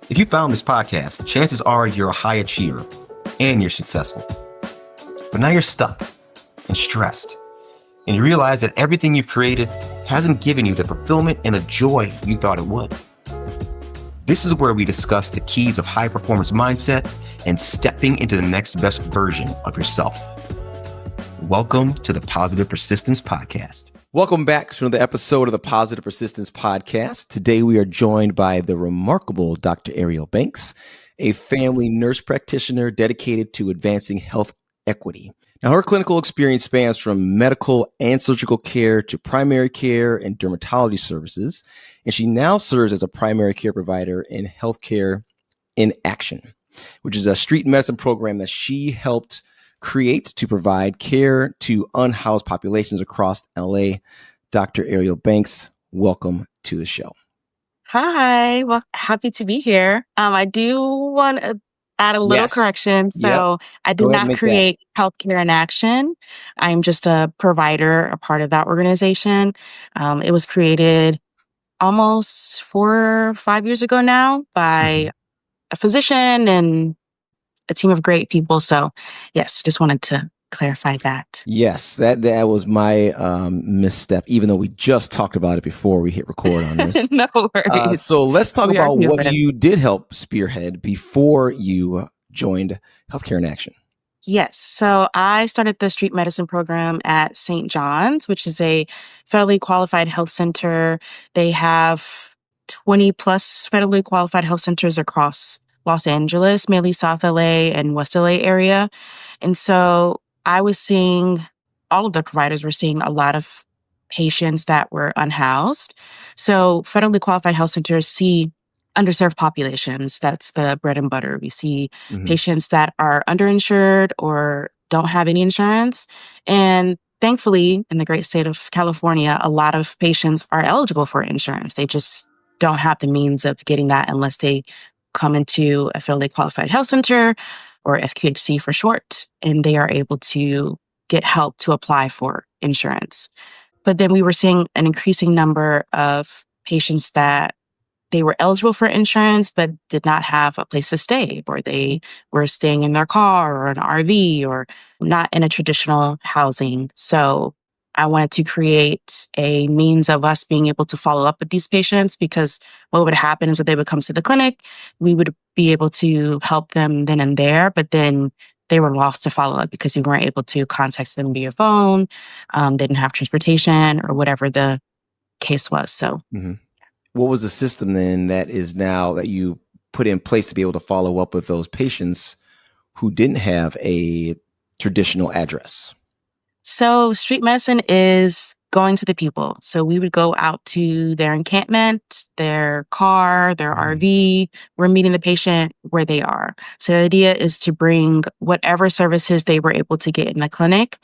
If you found this podcast, chances are you're a high achiever and you're successful. But now you're stuck and stressed, and you realize that everything you've created hasn't given you the fulfillment and the joy you thought it would. This is where we discuss the keys of high performance mindset and stepping into the next best version of yourself. Welcome to the Positive Persistence Podcast. Welcome back to another episode of the Positive Persistence Podcast. Today we are joined by the remarkable Dr. Arielle Banks, a family nurse practitioner dedicated to advancing health equity. Now, her clinical experience spans from medical and surgical care to primary care and dermatology services, and she now serves as a primary care provider in Healthcare in Action, which is a street medicine program that she helped create to provide care to unhoused populations across LA. Dr. Arielle Banks, welcome to the show. Hi, well, happy to be here. I do want to add a little correction. So I did not create Healthcare in Action. I'm just a provider, a part of that organization. It was created almost 4 or 5 years ago now by a physician and a team of great people. So yes, just wanted to clarify that. Yes, that was my misstep, even though we just talked about it before we hit record on this. No worries. So let's talk about what you did help spearhead before you joined Healthcare in Action. Yes. So I started the street medicine program at St. John's, which is a federally qualified health center. They have 20 plus federally qualified health centers across Los Angeles, mainly South LA and West LA area. And so I was seeing, all of the providers were seeing a lot of patients that were unhoused. So federally qualified health centers see underserved populations. That's the bread and butter. We see patients that are underinsured or don't have any insurance. And thankfully, in the great state of California, a lot of patients are eligible for insurance. They just don't have the means of getting that unless they come into a federally qualified health center, or FQHC for short, and they are able to get help to apply for insurance. But then we were seeing an increasing number of patients that they were eligible for insurance, but did not have a place to stay, or they were staying in their car or an RV or not in a traditional housing. So I wanted to create a means of us being able to follow up with these patients, because what would happen is that they would come to the clinic, we would be able to help them then and there, but then they were lost to follow up because we weren't able to contact them via phone, they didn't have transportation or whatever the case was. So what was the system then that is now that you put in place to be able to follow up with those patients who didn't have a traditional address? So street medicine is going to the people. So we would go out to their encampment, their car, their RV. We're meeting the patient where they are. So the idea is to bring whatever services they were able to get in the clinic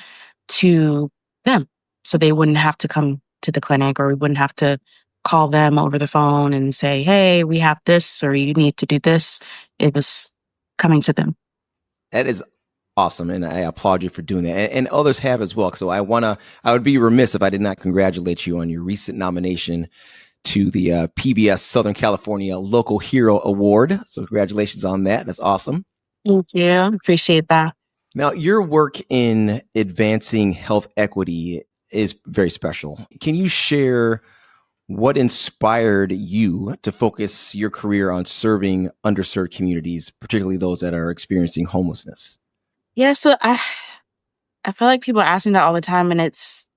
to them. So they wouldn't have to come to the clinic, or we wouldn't have to call them over the phone and say, hey, we have this, or you need to do this. It was coming to them. That is awesome. And I applaud you for doing that. And others have as well. So I would be remiss if I did not congratulate you on your recent nomination to the PBS Southern California Local Hero Award. So congratulations on that. That's awesome. Thank you. Appreciate that. Now, your work in advancing health equity is very special. Can you share what inspired you to focus your career on serving underserved communities, particularly those that are experiencing homelessness? Yeah, so I feel like people ask me that all the time, and it's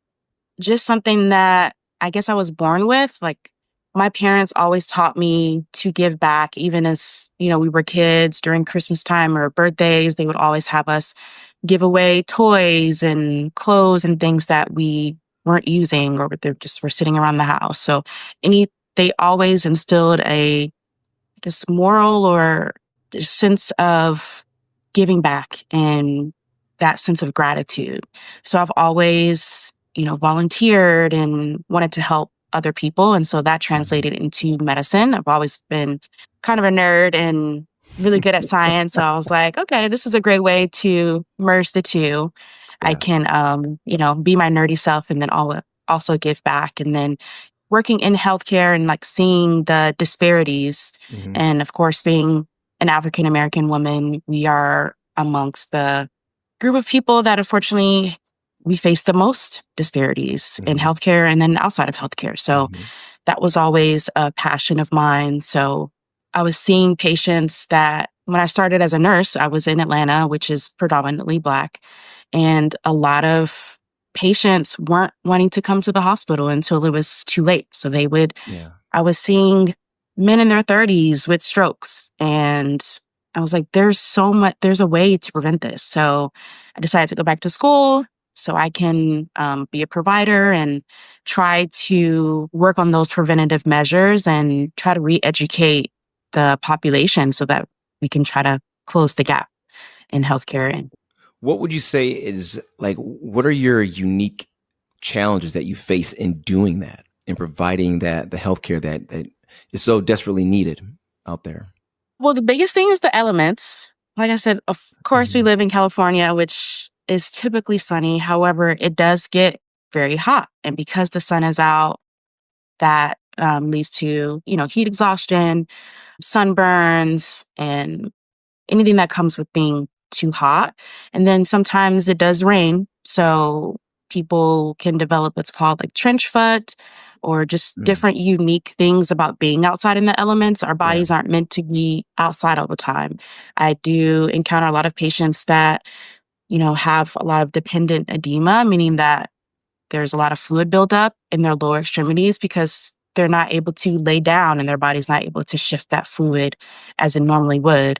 just something that I guess I was born with. Like, my parents always taught me to give back, even as, we were kids. During Christmas time or birthdays, they would always have us give away toys and clothes and things that we weren't using, or they just were sitting around the house. So they always instilled this moral or sense of giving back and that sense of gratitude. So I've always, volunteered and wanted to help other people. And so that translated into medicine. I've always been kind of a nerd and really good at science. So I was like, okay, this is a great way to merge the two. Yeah. I can, be my nerdy self and then also give back. And then working in healthcare and like seeing the disparities, Mm-hmm. and of course, being an African American woman, we are amongst the group of people that unfortunately we face the most disparities in Mm-hmm. healthcare and then outside of healthcare. So Mm-hmm. that was always a passion of mine. So I was seeing patients that when I started as a nurse, I was in Atlanta, which is predominantly Black, and a lot of patients weren't wanting to come to the hospital until it was too late. So Yeah. I was seeing men in their 30s with strokes, and I was like, there's a way to prevent this. So I decided to go back to school so I can be a provider and try to work on those preventative measures and try to re-educate the population so that we can try to close the gap in healthcare. And What would you say is like, what are your unique challenges that you face in doing that, in providing the healthcare that is so desperately needed out there? well, the biggest thing is the elements. Like I said, of course, we Mm-hmm. live in California, which is typically sunny. However, it does get very hot. And because the sun is out, that leads to, heat exhaustion, sunburns, and anything that comes with being too hot. And then sometimes it does rain. So people can develop what's called like trench foot or just Mm. different unique things about being outside in the elements. Our Yeah. bodies aren't meant to be outside all the time. I do encounter a lot of patients that, have a lot of dependent edema, meaning that there's a lot of fluid buildup in their lower extremities because they're not able to lay down and their body's not able to shift that fluid as it normally would.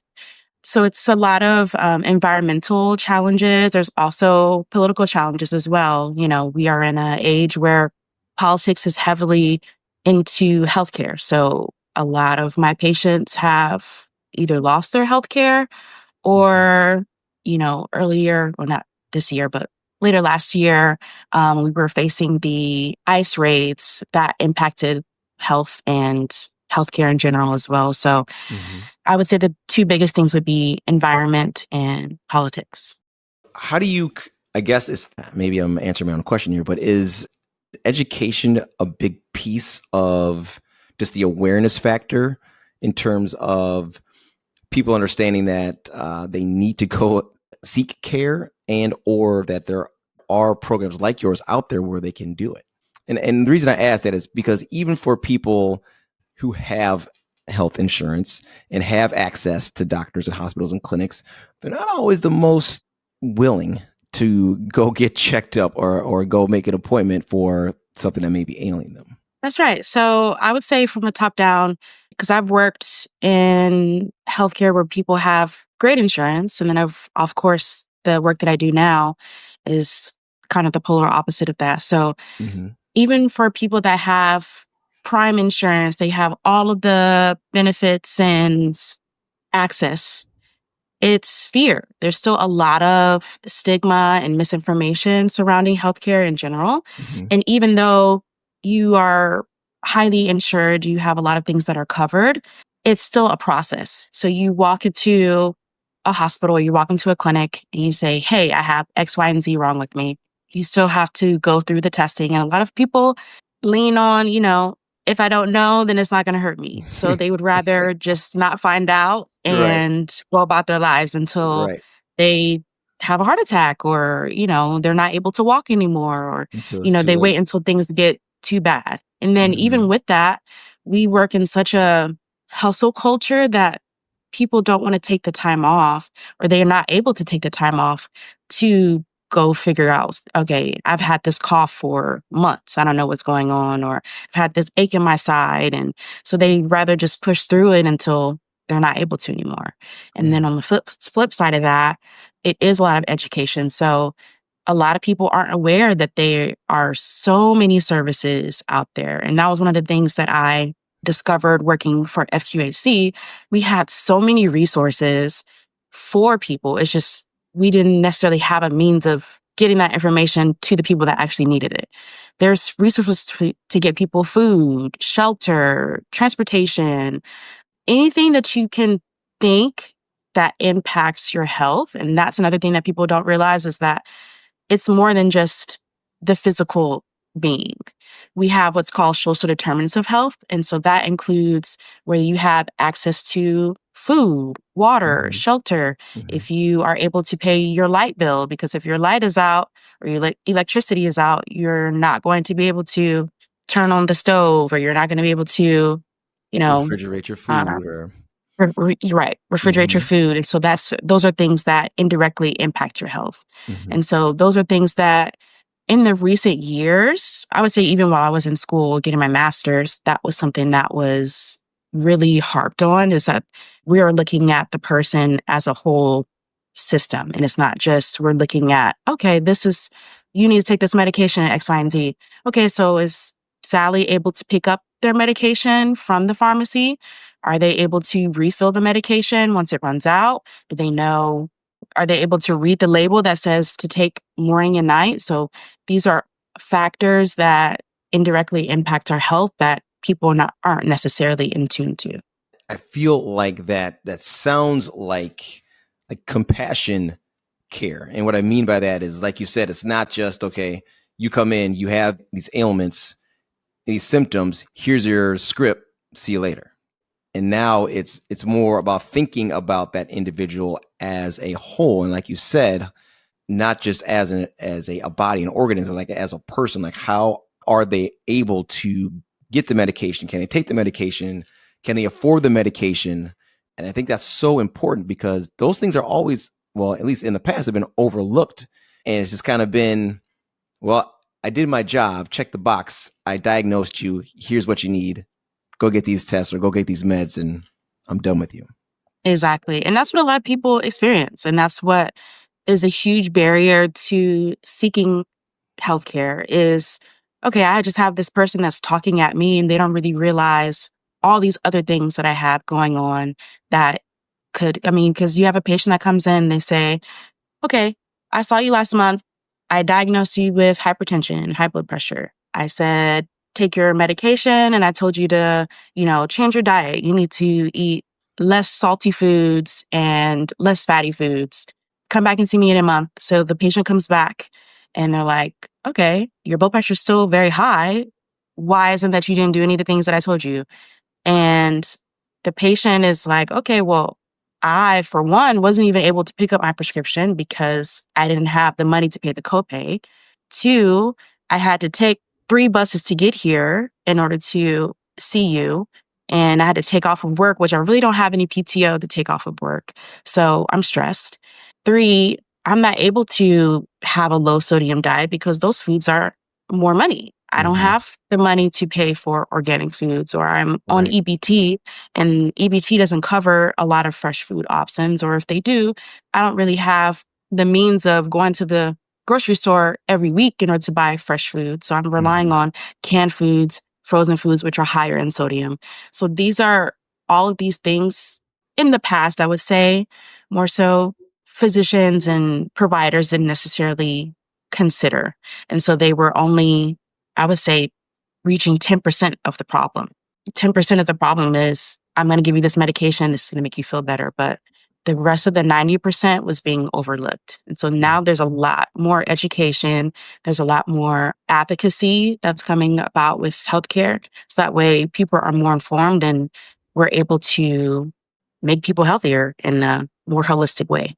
So it's a lot of environmental challenges. There's also political challenges as well. We are in an age where politics is heavily into healthcare. So a lot of my patients have either lost their healthcare Mhm. or, earlier, or not this year, but later last year, we were facing the ICE raids that impacted health and healthcare in general as well. So Mhm. I would say the two biggest things would be environment and politics. How do you, I guess it's maybe I'm answering my own question here, but is education a big piece of just the awareness factor in terms of people understanding that they need to go seek care and or that there are programs like yours out there where they can do it? And the reason I ask that is because even for people who have health insurance and have access to doctors and hospitals and clinics, they're not always the most willing to go get checked up or go make an appointment for something that may be ailing them. That's right. So I would say from the top down, because I've worked in healthcare where people have great insurance. And then of course, the work that I do now is kind of the polar opposite of that. So Mm-hmm. even for people that have prime insurance, they have all of the benefits and access. It's fear. There's still a lot of stigma and misinformation surrounding healthcare in general. Mm-hmm. And even though you are highly insured, you have a lot of things that are covered, it's still a process. So you walk into a hospital, you walk into a clinic and you say, hey, I have X, Y, and Z wrong with me. You still have to go through the testing. And a lot of people lean on, if I don't know, then it's not going to hurt me. So they would rather just not find out Right. and go about their lives until Right. they have a heart attack or, they're not able to walk anymore or, Until it's too they wait late. until things get too bad. And then even Mm-hmm. with that, we work in such a hustle culture that people don't want to take the time off or they are not able to take the time off to go figure out, okay, I've had this cough for months. I don't know what's going on, or I've had this ache in my side. And so they rather just push through it until they're not able to anymore. And Yeah. then on the flip side of that, it is a lot of education. So a lot of people aren't aware that there are so many services out there. And that was one of the things that I discovered working for FQHC. We had so many resources for people. It's just we didn't necessarily have a means of getting that information to the people that actually needed it. There's resources to get people food, shelter, transportation, anything that you can think that impacts your health. And that's another thing that people don't realize is that it's more than just the physical being. We have what's called social determinants of health. And so that includes where you have access to food, water, Mhm. shelter, Mhm. if you are able to pay your light bill, because if your light is out or your electricity is out, you're not going to be able to turn on the stove, or you're not going to be able to, you know, Refrigerate your uh, food or you're right, refrigerate your Mhm. food. And so those are things that indirectly impact your health. Mhm. And so those are things that in the recent years, I would say even while I was in school getting my master's, that was something that was really harped on, is that we are looking at the person as a whole system. And it's not just we're looking at, okay, you need to take this medication at X, Y, and Z. Okay, so is Sally able to pick up their medication from the pharmacy? Are they able to refill the medication once it runs out? Do they know? Are they able to read the label that says to take morning and night? So these are factors that indirectly impact our health that people aren't necessarily in tune to. I feel like that sounds like compassion care. And what I mean by that is, like you said, it's not just, okay, you come in, you have these ailments, these symptoms, here's your script, see you later. And now it's more about thinking about that individual as a whole. And like you said, not just as a body, an organism, like as a person, like how are they able to get the medication? Can they take the medication? Can they afford the medication? And I think that's so important because those things are always, well, at least in the past, have been overlooked. And it's just kind of been, well, I did my job, check the box, I diagnosed you, here's what you need. Go get these tests or go get these meds, and I'm done with you. Exactly. And that's what a lot of people experience. And that's what is a huge barrier to seeking healthcare is, okay, I just have this person that's talking at me and they don't really realize all these other things that I have going on that because you have a patient that comes in, they say, okay, I saw you last month. I diagnosed you with hypertension, high blood pressure. I said, take your medication and I told you to, change your diet. You need to eat less salty foods and less fatty foods. Come back and see me in a month. So the patient comes back and they're like, okay, your blood pressure is still very high. Why isn't that you didn't do any of the things that I told you? And the patient is like, okay, well, I, for one, wasn't even able to pick up my prescription because I didn't have the money to pay the copay. Two, I had to take 3 buses to get here in order to see you. And I had to take off of work, which I really don't have any PTO to take off of work. So I'm stressed. Three, I'm not able to have a low sodium diet because those foods are more money. I don't Mm-hmm. have the money to pay for organic foods, or I'm on Right. EBT and EBT doesn't cover a lot of fresh food options. Or if they do, I don't really have the means of going to the grocery store every week in order to buy fresh food. So I'm relying Mm-hmm. on canned foods, frozen foods, which are higher in sodium. So these are all of these things in the past, I would say, more so physicians and providers didn't necessarily consider. And so they were only, I would say, reaching 10% of the problem. 10% of the problem is, I'm going to give you this medication, this is going to make you feel better. But the rest of the 90% was being overlooked. And so now there's a lot more education. There's a lot more advocacy that's coming about with healthcare. So that way people are more informed and we're able to make people healthier in a more holistic way.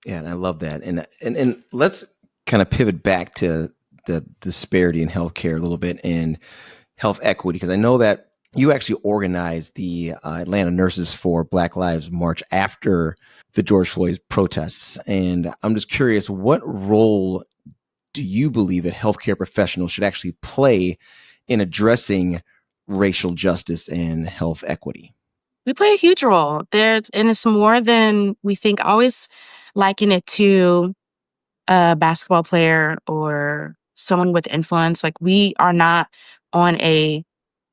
Yeah, and I love that. And let's kind of pivot back to the disparity in healthcare a little bit and health equity, because I know that you actually organized the Atlanta Nurses for Black Lives March after the George Floyd protests. And I'm just curious, what role do you believe that healthcare professionals should actually play in addressing racial justice and health equity? We play a huge role there, and it's more than we think. I always liken it to a basketball player or someone with influence. Like, we are not on a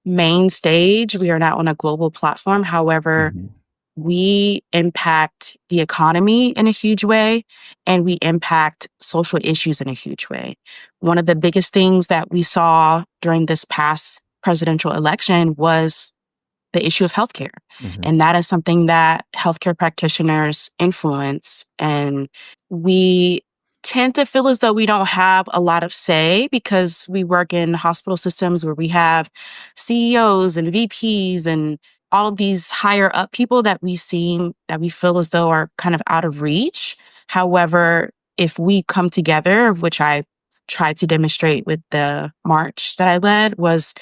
main stage. We are not on a global platform. However, Mm-hmm. we impact the economy in a huge way and we impact social issues in a huge way. One of the biggest things that we saw during this past presidential election was the issue of healthcare. Mm-hmm. And that is something that healthcare practitioners influence. And we tend to feel as though we don't have a lot of say because we work in hospital systems where we have CEOs and VPs and all of these higher up people that we feel as though are kind of out of reach. However, if we come together, which I tried to demonstrate with the march that I led, was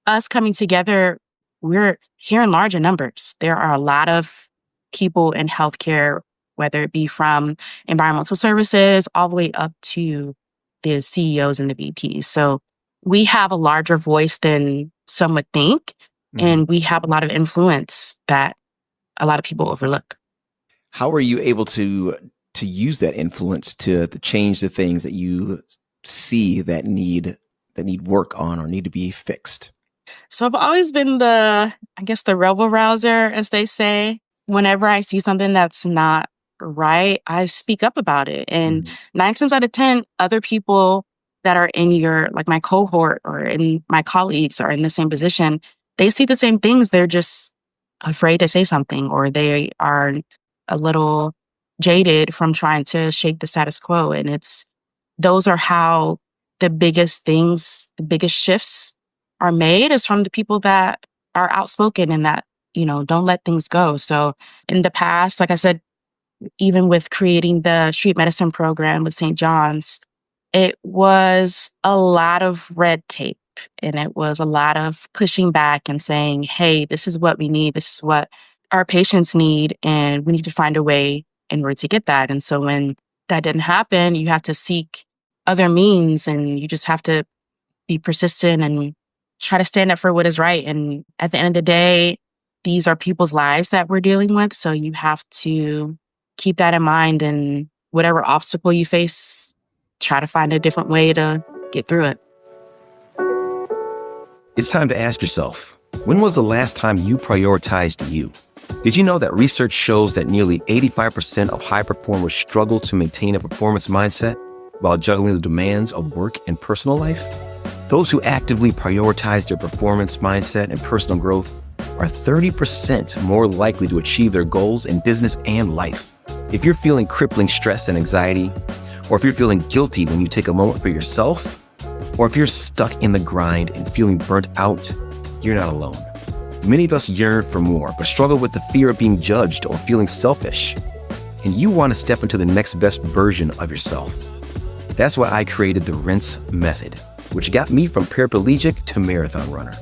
us coming together, we're here in larger numbers. There are a lot of people in healthcare, whether it be from environmental services all the way up to the CEOs and the VPs. So we have a larger voice than some would think, and we have a lot of influence that a lot of people overlook. How are you able to use that influence to change the things that you see that need work on or need to be fixed? So I've always been the rebel rouser, as they say. Whenever I see something that's not right, I speak up about it. And 9 times out of 10, other people that are in like my cohort or in my colleagues are in the same position. They see the same things. They're just afraid to say something, or they are a little jaded from trying to shake the status quo. And those are how the biggest shifts are made, is from the people that are outspoken and that, don't let things go. So in the past, like I said, even with creating the street medicine program with St. John's, it was a lot of red tape, and it was a lot of pushing back and saying, hey, this is what we need. This is what our patients need. And we need to find a way in order to get that. And so when that didn't happen, you have to seek other means, and you just have to be persistent and try to stand up for what is right. And at the end of the day, these are people's lives that we're dealing with. So you have to keep that in mind, and whatever obstacle you face, try to find a different way to get through it. It's time to ask yourself, when was the last time you prioritized you? Did you know that research shows that nearly 85% of high performers struggle to maintain a performance mindset while juggling the demands of work and personal life? Those who actively prioritize their performance mindset and personal growth are 30% more likely to achieve their goals in business and life. If you're feeling crippling stress and anxiety, or if you're feeling guilty when you take a moment for yourself, or if you're stuck in the grind and feeling burnt out, you're not alone. Many of us yearn for more, but struggle with the fear of being judged or feeling selfish. And you want to step into the next best version of yourself. That's why I created the Rinse Method, which got me from paraplegic to marathon runner.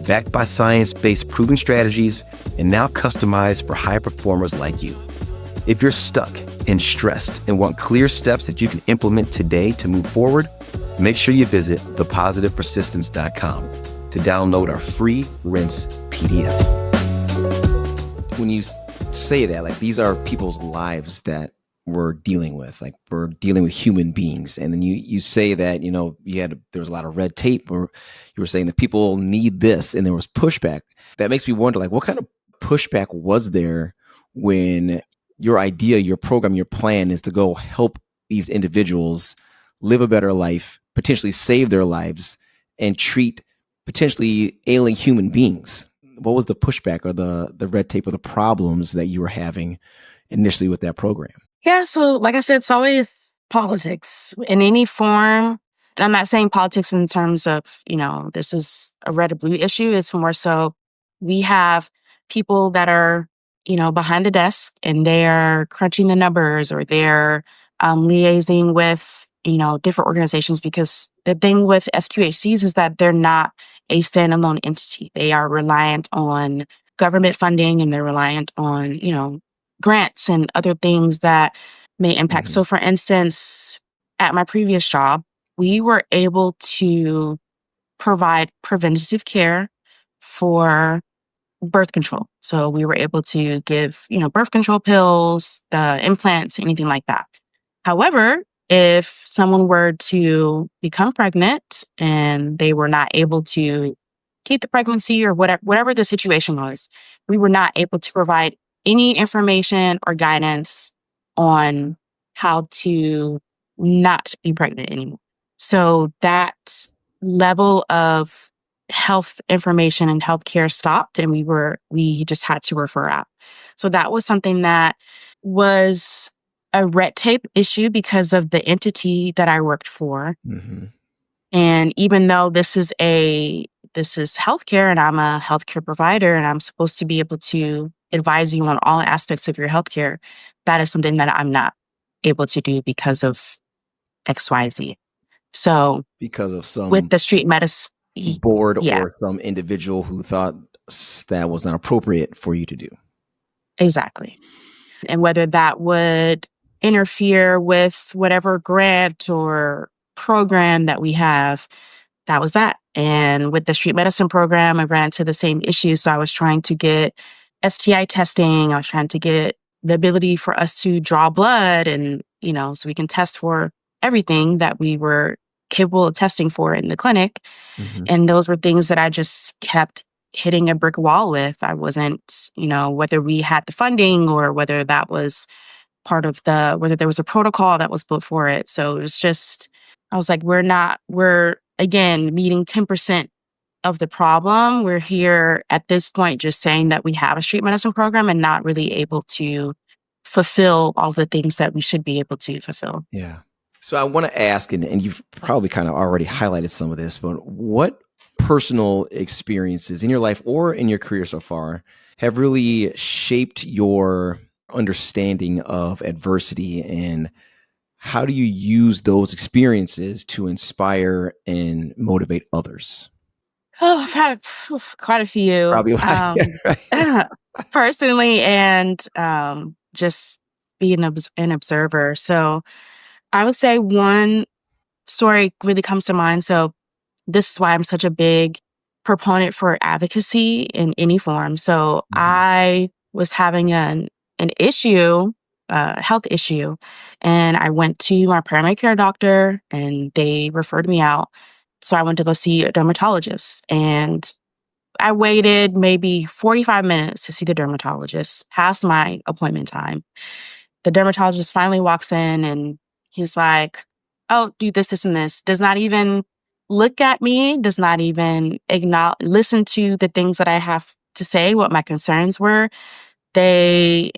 Backed by science-based proven strategies and now customized for high performers like you. If you're stuck and stressed and want clear steps that you can implement today to move forward, make sure you visit thepositivepersistence.com to download our free Rinse PDF. When you say that, like, these are people's lives that we're dealing with, like, we're dealing with human beings. And then you say that, there was a lot of red tape, or you were saying that people need this and there was pushback. That makes me wonder, like, what kind of pushback was there when your idea, your program, your plan is to go help these individuals live a better life, potentially save their lives, and treat potentially ailing human beings? What was the pushback or the red tape or the problems that you were having initially with that program? Yeah, so like I said, it's always politics in any form. And I'm not saying politics in terms of, this is a red or blue issue. It's more so we have people that are, behind the desk, and they're crunching the numbers, or they're liaising with, different organizations, because the thing with FQHCs is that they're not a standalone entity. They are reliant on government funding, and they're reliant on, grants and other things that may impact. So for instance, at my previous job, we were able to provide preventative care for birth control. So we were able to give, birth control pills, the implants, anything like that. However, if someone were to become pregnant and they were not able to keep the pregnancy, or whatever the situation was, we were not able to provide any information or guidance on how to not be pregnant anymore. So that level of health information and healthcare stopped, and we just had to refer out. So that was something that was a red tape issue because of the entity that I worked for. Mm-hmm. And even though this is healthcare and I'm a healthcare provider and I'm supposed to be able to advise you on all aspects of your healthcare, that is something that I'm not able to do because of XYZ. So Because of with some the street medicine, board yeah, or some individual who thought that was not appropriate for you to do. exactly. And whether that would interfere with whatever grant or program that we have, that was that. And with the street medicine program, I ran into the same issue. So I was trying to get STI testing. I was trying to get the ability for us to draw blood and, so we can test for everything that we were capable of testing for in the clinic. Mm-hmm. And those were things that I just kept hitting a brick wall with. I wasn't, whether we had the funding or whether that was whether there was a protocol that was built for it. So it was just, I was like, we're again meeting 10% of the problem. We're here at this point just saying that we have a street medicine program and not really able to fulfill all the things that we should be able to fulfill. Yeah. So I want to ask, and you've probably kind of already highlighted some of this, but what personal experiences in your life or in your career so far have really shaped your understanding of adversity, and how do you use those experiences to inspire and motivate others? Oh, I've had quite a few, Probably a lot. Right? personally and just being an observer. So I would say one story really comes to mind. So this is why I'm such a big proponent for advocacy in any form. So Mm-hmm. I was having an issue, health issue, and I went to my primary care doctor and they referred me out. So I went to go see a dermatologist and I waited maybe 45 minutes to see the dermatologist past my appointment time. The dermatologist finally walks in and he's like, oh, do this, and this. Does not even look at me, does not even listen to the things that I have to say, what my concerns were. They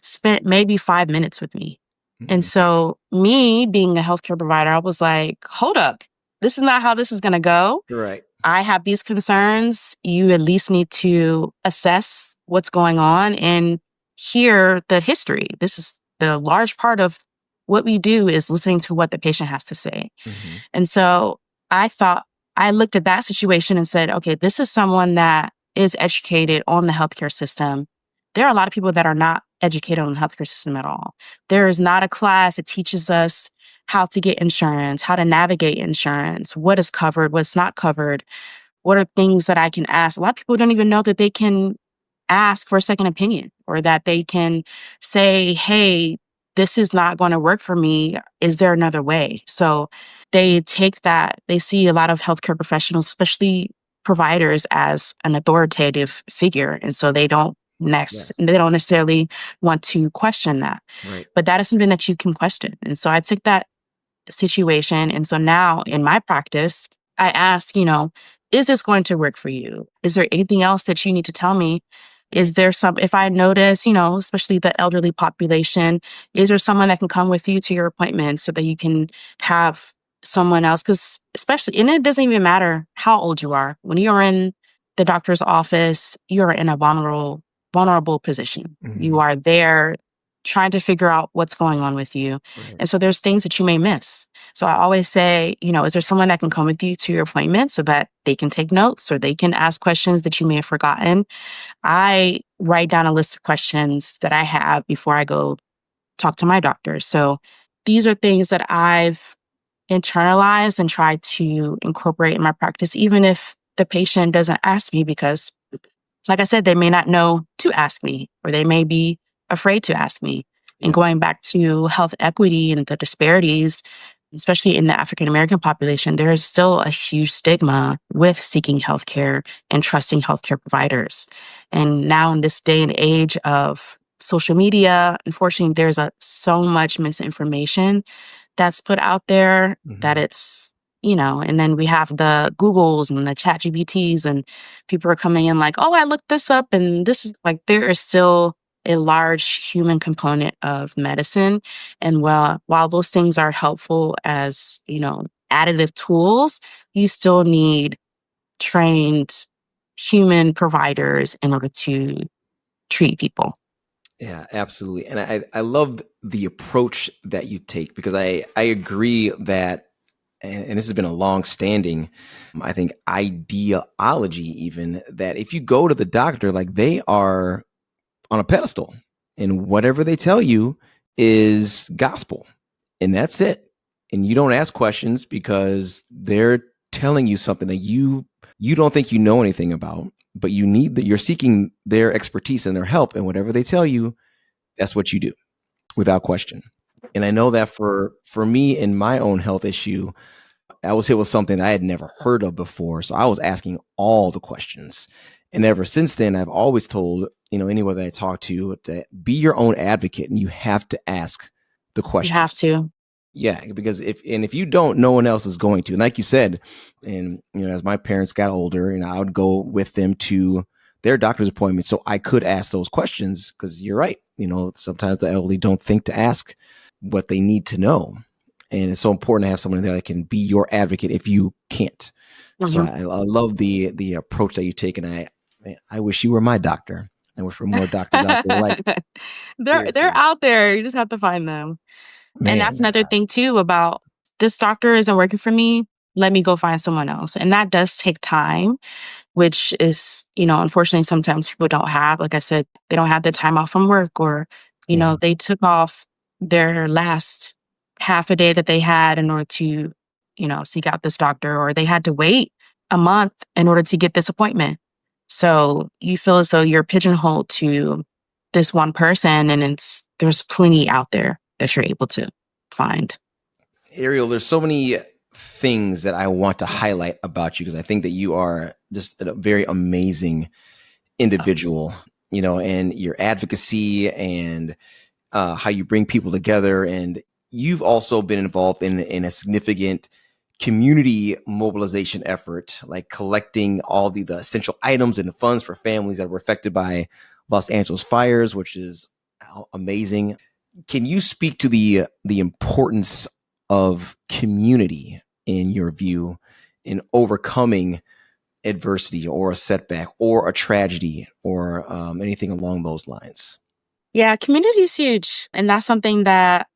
spent maybe 5 minutes with me. And Mm-hmm. so me being a healthcare provider, I was like, hold up, this is not how this is going to go. Right. I have these concerns. You at least need to assess what's going on and hear the history. This is the large part of what we do is listening to what the patient has to say. Mm-hmm. And so I looked at that situation and said, okay, this is someone that is educated on the healthcare system. There are a lot of people that are not educated on the healthcare system at all. There is not a class that teaches us how to get insurance, how to navigate insurance, what is covered, what's not covered, what are things that I can ask. A lot of people don't even know that they can ask for a second opinion or that they can say, hey, this is not going to work for me. Is there another way? So they take that, they see a lot of healthcare professionals, especially providers, as an authoritative figure. And so Yes. they don't necessarily want to question that. Right. But that is something that you can question. And so I took that situation. And so now in my practice, I ask, is this going to work for you? Is there anything else that you need to tell me? Is there if I notice, especially the elderly population, is there someone that can come with you to your appointment so that you can have someone else? Because especially, and it doesn't even matter how old you are. When you're in the doctor's office, you're in a vulnerable position. Mm-hmm. You are there trying to figure out what's going on with you. Right. And so there's things that you may miss. So I always say, is there someone that can come with you to your appointment so that they can take notes or they can ask questions that you may have forgotten? I write down a list of questions that I have before I go talk to my doctor. So these are things that I've internalized and tried to incorporate in my practice, even if the patient doesn't ask me, because like I said, they may not know to ask me, or they may be afraid to ask me. Yeah. And going back to health equity and the disparities, especially in the African American population, there is still a huge stigma with seeking healthcare and trusting healthcare providers. And now in this day and age of social media, unfortunately, there's so much misinformation that's put out there that Mm-hmm. it's, and then we have the Googles and the ChatGPTs and people are coming in like, oh, I looked this up and this is like, there is still a large human component of medicine. And while those things are helpful as, additive tools, you still need trained human providers in order to treat people. Yeah, absolutely. And I loved the approach that you take, because I agree that, and this has been a long standing, I think, ideology, even, that if you go to the doctor, like, they are on a pedestal, and whatever they tell you is gospel, and that's it. And you don't ask questions because they're telling you something that you don't think you know anything about, but you're seeking their expertise and their help, and whatever they tell you, that's what you do without question. And I know that for me, in my own health issue, I was hit with something I had never heard of before. So I was asking all the questions. And ever since then, I've always told, anyone that I talk to be your own advocate, and you have to ask the You have questions. to. Yeah, because if you don't, no one else is going to. And like you said, and as my parents got older, I would go with them to their doctor's appointments so I could ask those questions, because you're right. Sometimes the elderly don't think to ask what they need to know. And it's so important to have someone there that can be your advocate if you can't. So Mhm. I love the approach that you take, and I wish you were my doctor. I wish for more doctors out there. Like, They're seriously, out there. You just have to find them. And that's man. another thing too about this doctor isn't working for me. Let me go find someone else. And that does take time, which is, unfortunately, sometimes people don't have. Like I said, they don't have the time off from work, or, Yeah. they took off their last half a day that they had in order to, seek out this doctor, or they had to wait a month in order to get this appointment. So you feel as though you're pigeonholed to this one person, and there's plenty out there that you're able to find. Arielle, there's so many things that I want to highlight about you, because I think that you are just a very amazing individual, and your advocacy, and how you bring people together. And you've also been involved in a significant community mobilization effort, like collecting all the essential items and the funds for families that were affected by Los Angeles fires, which is amazing. Can you speak to the importance of community, in your view, in overcoming adversity, or a setback, or a tragedy, or anything along those lines? Yeah, community is huge. And that's something that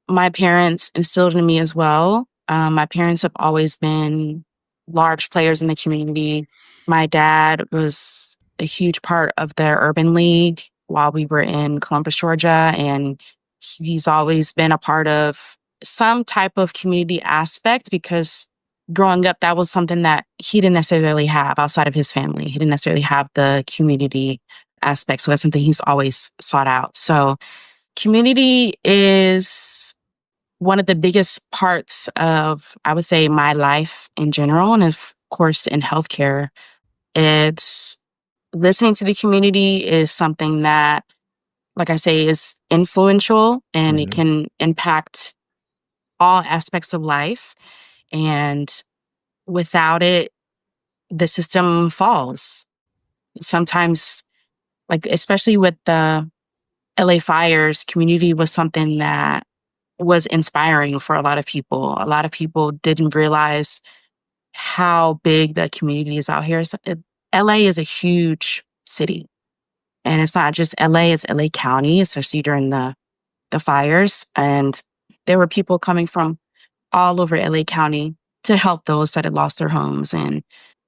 my parents instilled in me as well. My parents have always been large players in the community. My dad was a huge part of the Urban League while we were in Columbus, Georgia. And he's always been a part of some type of community aspect, because growing up, that was something that he didn't necessarily have outside of his family. He didn't necessarily have the community aspect. So that's something he's always sought out. So community is one of the biggest parts of, I would say, my life in general. And of course, in healthcare, it's listening to the community is something that, like I say, is influential, and it Mhm. can impact all aspects of life. And without it, the system falls. Sometimes, like, especially with the LA fires, community was something that was inspiring for a lot of people. A lot of people didn't realize how big the community is out here. LA is a huge city, and it's not just LA, it's LA County, especially during the fires. And there were people coming from all over LA County to help those that had lost their homes. And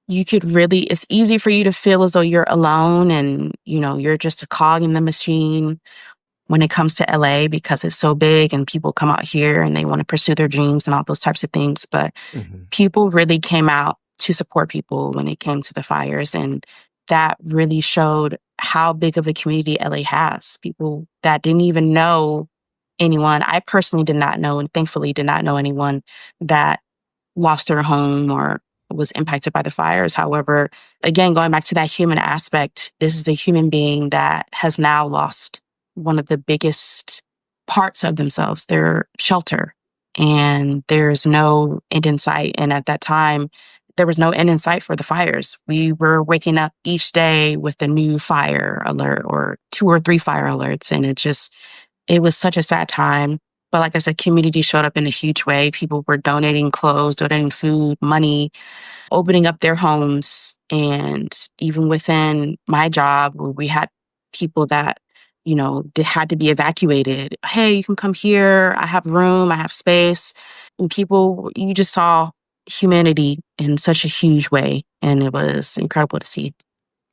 it's easy for you to feel as though you're alone, and, you're just a cog in the machine when it comes to LA, because it's so big and people come out here and they want to pursue their dreams and all those types of things. But Mhm. people really came out to support people when it came to the fires. And that really showed how big of a community LA has. People that didn't even know anyone. I personally did not know, and thankfully did not know anyone that lost their home or was impacted by the fires. However, again, going back to that human aspect, this is a human being that has now lost one of the biggest parts of themselves, their shelter. And there's no end in sight. And at that time, there was no end in sight for the fires. We were waking up each day with a new fire alert or 2 or 3 fire alerts. And it was such a sad time. But like I said, community showed up in a huge way. People were donating clothes, donating food, money, opening up their homes. And even within my job, where we had people that, had to be evacuated. Hey, you can come here. I have room. I have space. And people, you just saw humanity in such a huge way. And it was incredible to see.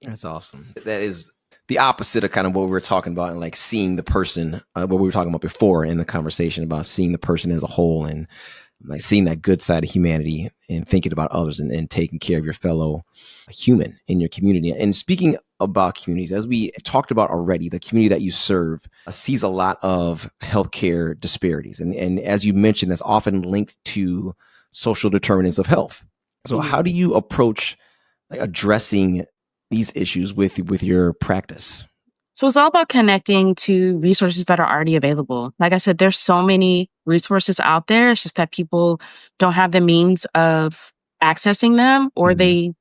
That's awesome. That is the opposite of kind of what we were talking about, and like seeing the person, what we were talking about before in the conversation about seeing the person as a whole, and like seeing that good side of humanity and thinking about others, and taking care of your fellow human in your community. And speaking about communities, as we talked about already, the community that you serve sees a lot of healthcare disparities. And as you mentioned, that's often linked to social determinants of health. So how do you approach like addressing these issues with your practice? So it's all about connecting to resources that are already available. Like I said, there's so many resources out there. It's just that people don't have the means of accessing them, or they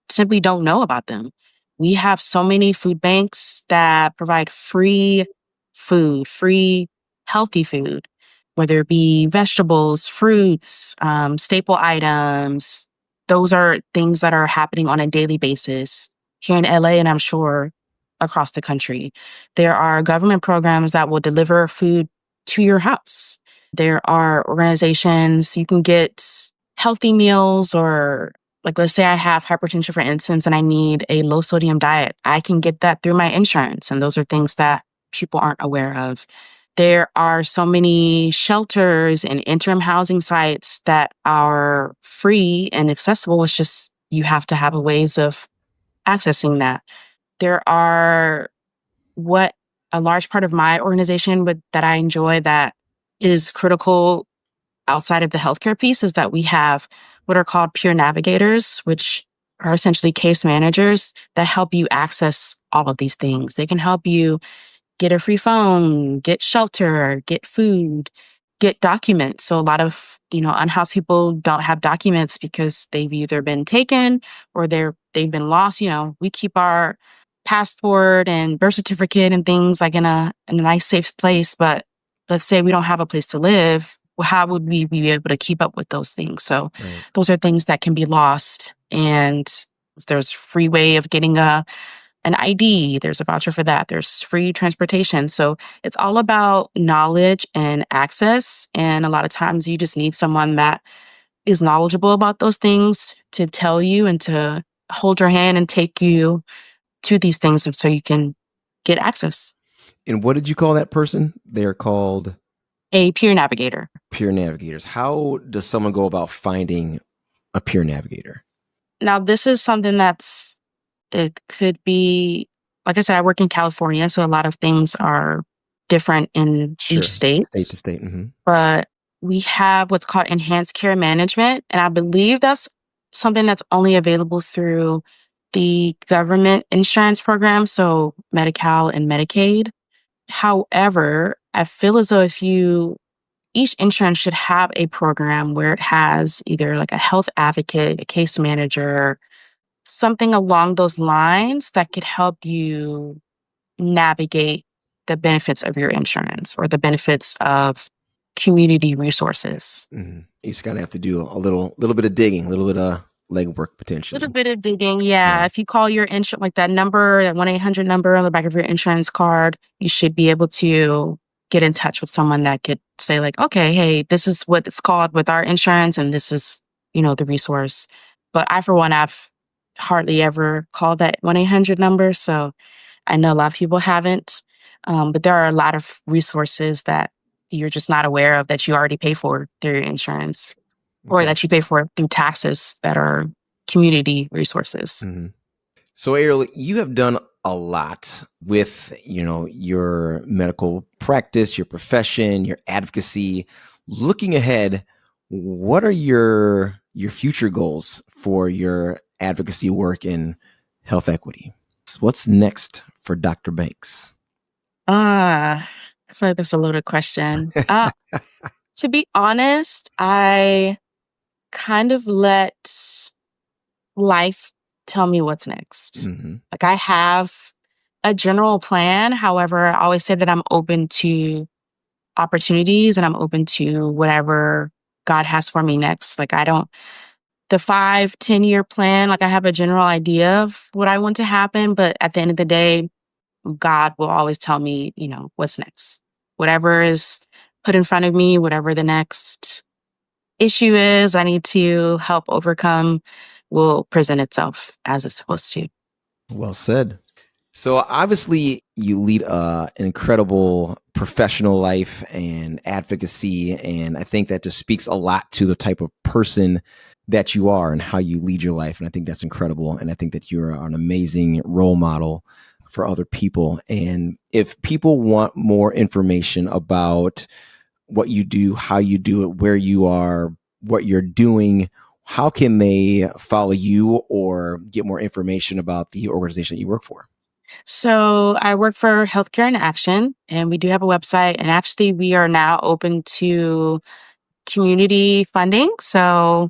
simply don't know about them. We have so many food banks that provide free food, free healthy food, whether it be vegetables, fruits, staple items. Those are things that are happening on a daily basis here in LA, and I'm sure across the country. There are government programs that will deliver food to your house. There are organizations you can get healthy meals, or like, let's say I have hypertension, for instance, and I need a low sodium diet. I can get that through my insurance. And those are things that people aren't aware of. There are so many shelters and interim housing sites that are free and accessible. It's just you have to have a ways of accessing that. There are what a large part of my organization that I enjoy that is critical outside of the healthcare piece is that we have what are called peer navigators, which are essentially case managers that help you access all of these things. They can help you get a free phone, get shelter, get food, get documents. So a lot of, unhoused people don't have documents because they've either been taken or they've been lost. We keep our passport and birth certificate and things like in a nice, safe place. But let's say we don't have a place to live. Well, how would we be able to keep up with those things? So those are things that can be lost. And there's free way of getting an ID, there's a voucher for that. There's free transportation. So it's all about knowledge and access. And a lot of times you just need someone that is knowledgeable about those things to tell you and to hold your hand and take you to these things so you can get access. And what did you call that person? They're called a peer navigator. Peer navigators. How does someone go about finding a peer navigator? Now, this is something it could be, like I said, I work in California, so a lot of things are different in each state. State to state. Mm-hmm. But we have what's called enhanced care management. And I believe that's something that's only available through the government insurance program, so Medi-Cal and Medicaid. However, I feel as though each insurance should have a program where it has either like a health advocate, a case manager, something along those lines that could help you navigate the benefits of your insurance or the benefits of community resources. Mm-hmm. You just gotta have to do a little bit of digging, a little bit of legwork potentially. A little bit of digging, yeah. If you call your insurance, like that number, that 1-800 number on the back of your insurance card, you should be able to get in touch with someone that could say like, okay, hey, this is what it's called with our insurance, and this is, the resource. But I, for one, I've hardly ever called that 1-800 number, so I know a lot of people haven't. But there are a lot of resources that you're just not aware of that you already pay for through your insurance. Or that you pay for through taxes that are community resources. Mm-hmm. So Arielle, you have done a lot with, your medical practice, your profession, your advocacy. Looking ahead, what are your future goals for your advocacy work in health equity? What's next for Dr. Banks? I feel like that's a loaded question. To be honest, I kind of let life tell me what's next. Mm-hmm. Like I have a general plan. However, I always say that I'm open to opportunities and I'm open to whatever God has for me next. Like I don't, the 5-10 year plan, like I have a general idea of what I want to happen, but at the end of the day, God will always tell me, what's next. Whatever is put in front of me, whatever the next issue is I need to help overcome will present itself as it's supposed to. Well said. So obviously you lead an incredible professional life and advocacy. And I think that just speaks a lot to the type of person that you are and how you lead your life. And I think that's incredible. And I think that you're an amazing role model for other people. And if people want more information about what you do, how you do it, where you are, what you're doing, how can they follow you or get more information about the organization that you work for? So I work for Healthcare in Action, and we do have a website. And actually, we are now open to community funding. So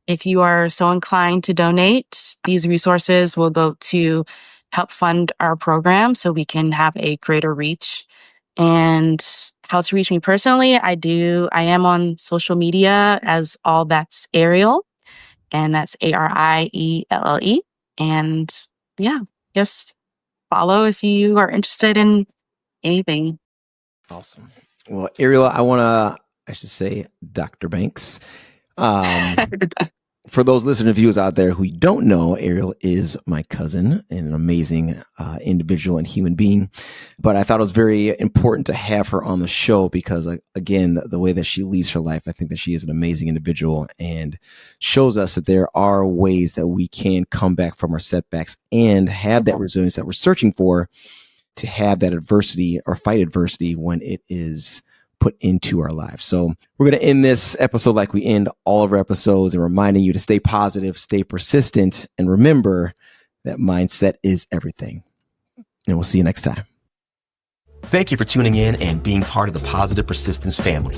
if you are so inclined to donate, these resources will go to help fund our program so we can have a greater reach. And how to reach me personally, I am on social media as All That's Arielle, and that's Arielle. And yeah, just follow if you are interested in anything. Awesome. Well, Arielle, I should say Dr. Banks. For those listener viewers out there who don't know, Arielle is my cousin and an amazing individual and human being. But I thought it was very important to have her on the show because, again, the way that she leads her life, I think that she is an amazing individual and shows us that there are ways that we can come back from our setbacks and have that resilience that we're searching for to have that adversity or fight adversity when it is put into our lives. So we're going to end this episode like we end all of our episodes and reminding you to stay positive, stay persistent, and remember that mindset is everything. And we'll see you next time. Thank you for tuning in and being part of the Positive Persistence family.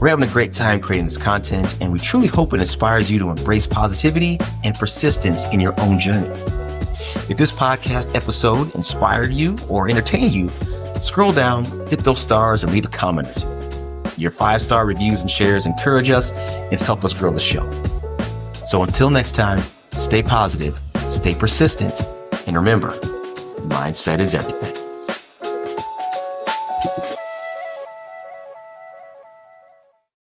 We're having a great time creating this content, and we truly hope it inspires you to embrace positivity and persistence in your own journey. If this podcast episode inspired you or entertained you, scroll down, hit those stars, and leave a comment or two. Your 5-star reviews and shares encourage us and help us grow the show. So until next time, stay positive, stay persistent, and remember, mindset is everything.